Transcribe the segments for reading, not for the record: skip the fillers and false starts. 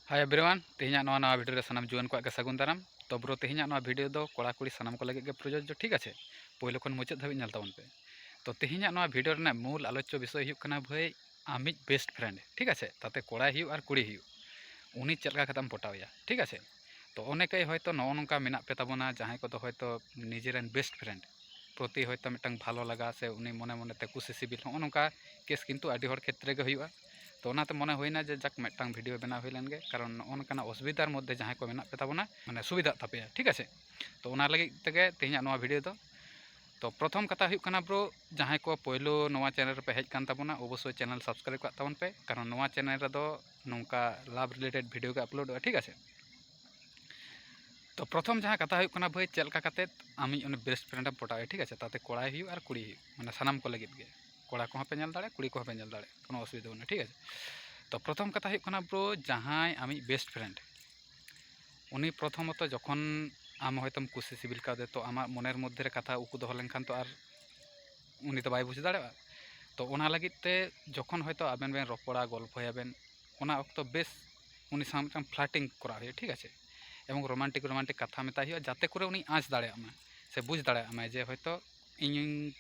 hi everyone तेहना नवा video सानाम जुआन को सागुन दाराम तो ब्रो तेहना वीडियो दो कोड़ा कुड़ी सानाम को लगे प्रयोज्य ठीक है पहले खन मुचाद धाबी नल ताबन पे तो तेहना वीडियो रना मूल आलोच्य विषय होना भाई आमिज बेस्ट फ्रेंड ठीक है ताते कोड़ा और कुड़ी उनी चलका कतम पटावया ठीक है तो अनेक हयतो नौ नौका मेना पे ताबोना जहां को हयतो निजेरेन बेस्ट फ्रेंड प्रति हयतो मिटांग भालो लगा से उनी मने मने ते कुशी सिबिल हो नौका केस किन्तु आदि हर क्षेत्र गे हुआ तो ओनाते मने होइना जे जाक मिटांग भिडियो बना हुई लेनगे कारण नौकाना असुविधार मध्य जहां को मेना पे ताबोना माने सुविधा तापेया ठीक है तो ओना लगी तेगे तेहना नवा भिडियो दो तो प्रथम कथा हुई कना ब्रो जहां को पहिलो नवा चैनल पे हेज कान ताबोना अवश्य चैनल सब्सक्राइब का ताबन पे कारण नवा चैनल रे दो नौका लाभ रिलेटेड भिडियो के अपलोड ठीक है तो प्रथम जहाँ कथा हुई कना भाई चलका कते आमी उन बेस्ट फ्रेंड पटावे ठीक है ताते कोड़ा हुई और कुड़ी माने सानाम को लगे गे कोड़ा को पे दाड़े कुड़ी को पे दाड़े कोनो असुविधा बना ठीक है तो प्रथम कथा हुई कना ब्रो जहाँ आमी बेस्ट फ्रेंड उनी प्रथमत जखन आम हयतम कुशी सिबिल कादे तो आमा मनेर मध्य कथा उकु दो लेनखान तो आर उनी तो बाय बुझ दाड़ेगा तो ओना लगित ते जखन हयतो आबेन बेन रपड़ा गल्पयाबेन ओना अक्तो बेस उनी साथ मिदटां फ्लाटिंग करा हुई ठीक है एवं रोमांटिक रोमांटिक कथा मेता हुआ जाते करे उनी आँच दाड़ेयामा से बुझ दाड़ेयामा जे हयतो इन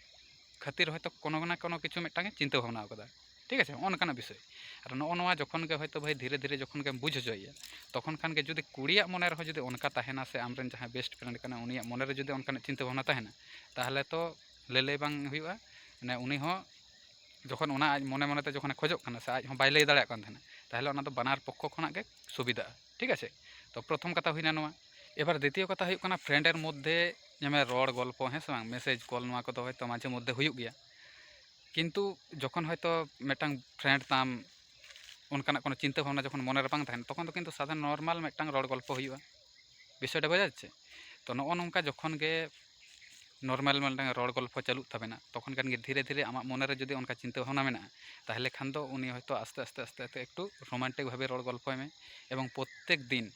खातिर हयतो कोनो ना कोनो किछु मिदटांगे चिंता भावना कदा ठीक है अनकाना विषय और नवा जखन के हयतो भाई धीरे धीरे जखन के बुझ हजोया तखन खान के जुदी कुड़िया मने रहो जुदी अनका ताहेना से आमरेन जहां बेस्ट फ्रेंड कना उनिया मने रे जुदी अनकाना चिंता भावना ताहेना ताहले तो लेले बांग हुआ माने उनी हो जखन उना आज मने मने ते जखन खोजो कना से आज हो बाय लई दाड़ेया कान थाना ताहले उना तो बानार पक्ष खना के सुविधा ठीक है तो प्रथम कथा हुईना नवा एबार द्वितीय कथा हुई कना फ्रेंडर मध्य जमे रड़ गल्प हें से बांग मेसेज कॉल नवा को तो हयतो माझे मध्य हुई गया किन्तु जखन हयतो मिदटांग फ्रेंड ताम उनकाना कोनो चिंता भावना जखन मने रे बांग थाहेन तखन तो किन्तु साधारण नर्माल मिदटांग रड़ गल्प हुआ विषयटा बोझा जाच्छे तो नगो नंका जखन गे नर्माल मिदटांग रड़ गल्प चालू ताबेना तखन खान गे धीरे धीरे आमा मने रे जुदी उनका चिंता भावना मेना ताहले खान दो उनी हयतो आस्ते आस्ते आस्ते आस्ते एकटू रोमांटिक भावे रड़ गल्पय में एवं प्रत्येक दिन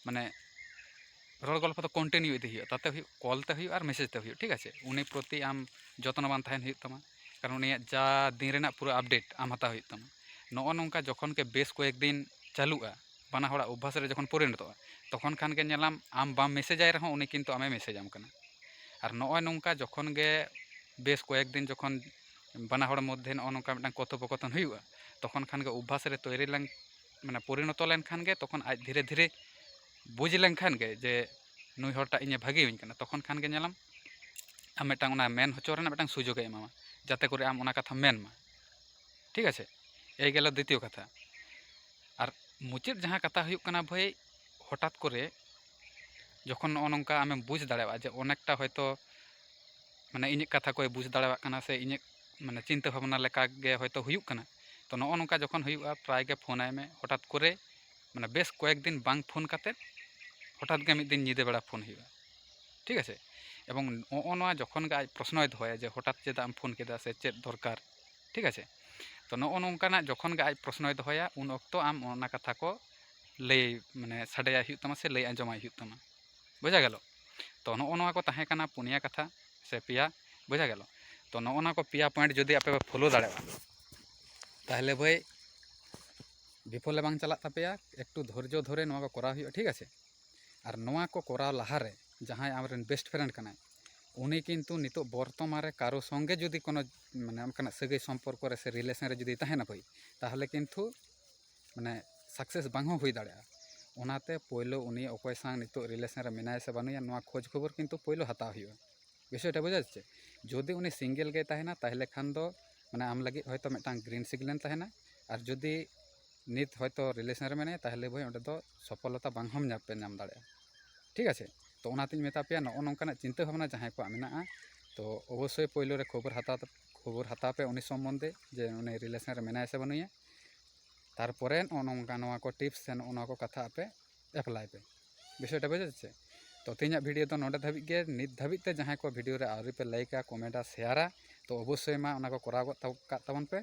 माने रड़ गल्प तो कन्टिन्यू इदी हुई ताते हुई कलते हुई और मेसेज ते हुई ठीक है उनी प्रति आम जत्नवान थाहेन हुई तमा कारण उनिया जा दिन रेना पूरा अपडेट आम हता हुई तमा नगो नंका जखन के बेस कयेक दिन चालुआ बाना हड़ा अभ्यास रे जखन परिणतोआ तखन खान के नेलाम आम बाम मेसेजाय रहो उनी किन्तु आमे मेसेजाम कना और नगो नंका जखन गे बेस कयेक दिन जखन बाना हड़ मध्य नगो नंका मिदटांग कथोपकथन हुआ तखन खान के अभ्यास रे तैरी लेन माने परिणत लेन खान गे तखन आज धीरे धीरे बुझ लेन खान गे जे नुई हरटा इने भागीविኝ कना तखन खान गे नेलाम आम मिदटांग ओना मेन होचो रेना मिदटांग सुजोगे एमामा जाते करे आम ओना कथा मेन मा ठीक है एई गेलो द्वितीय कथा और मुचाद जहाँ कथा हुई कना भाई हठात करे जखन नगो नंका आमेम बुझ दाड़ेया जे अनेकटा हयतो माने इᱧ कथा को बुझ दाड़ेया कना से इᱧ माने चिंता भावना लेका गे हयतो हुयुक कना तो नगो नंका जखन हुयुआ प्राय गे फोनाय में हठात करे माने बेस कयेक दिन बांग फोन काते हठात गे मिद दिन ᱧिदे बेड़ा फोन हुयुआ ठीक है एवं नगो नवा जखन गे आज प्रश्नय दोहया जे हठात चेदा आम फोन केदा से चेद दरकार ठीक है तो नगो नंकाना जखन गे आज प्रश्नय दोहया उन अक्तो आम ओना कथा को लई माने साडेया हुयुक तमा से लई आंजमाय हुयुक तमा बुझा गेलो तो नगो नवा को ताहें काना पुनिया कथा से पिया बुझा गेलो तो नगो नवा को पिया पॉइंट जदि आपे फॉलो दाड़ेया ताहले भाई विफले बांग चला तापेया एकटू धैर्य धरे नवा को करा हुयुआ ठीक है और नवा को करा लहारे जहां आमरेन बेस्ट फ्रेंड कनाय उनी किन्तु नितो बर्तमान रे कारो संगे जदि कोनो माने अनकाना सगै सम्पर्क रे से रिलेशन रे जदि ताहेना भाई ताहले किन्तु माने सक्सेस बांग हो हुई दाड़ेया ओनाते पहलो उनी अकय सां नितो रिलेशन रे मेनाय से बानुया नवा खोज खबर किन्तु पहलो हताव हुयुआ विषयटा बोझा जाच्छे जदि उनी सिंगल गे ताहेना ताहले खान दो माने आम लगी हयतो मिदटांग ग्रीन सिग्नल ताहेना और जदि नित हयतो रिलेशन रे मेनाय ताहले भाई ओंडे दो सफलता बांग हम नाम दाड़ेया ठीक है तो ओनातिन मेता पेया नगो नंकाना चिंता भावना जहां को मेना तो अवश्य पहलो रे खबर हताव पे उनी सम्बन्धे जे उनी रिलेशन रे मेनाय से बानुया तारपरे नगो नंका नवा को टिप्स से नगो नवा को कथा आपे एप्लाई पे विषयटा बोझा जाच्छे तो तेहना भिडियो तो नोडे धाबिज गे नित धाबिज ते जहां को भिडियो रे आवरी पे लाइका कमेंटा शेयरा तो अवश्य मा ओना को कराव काग ताबन पे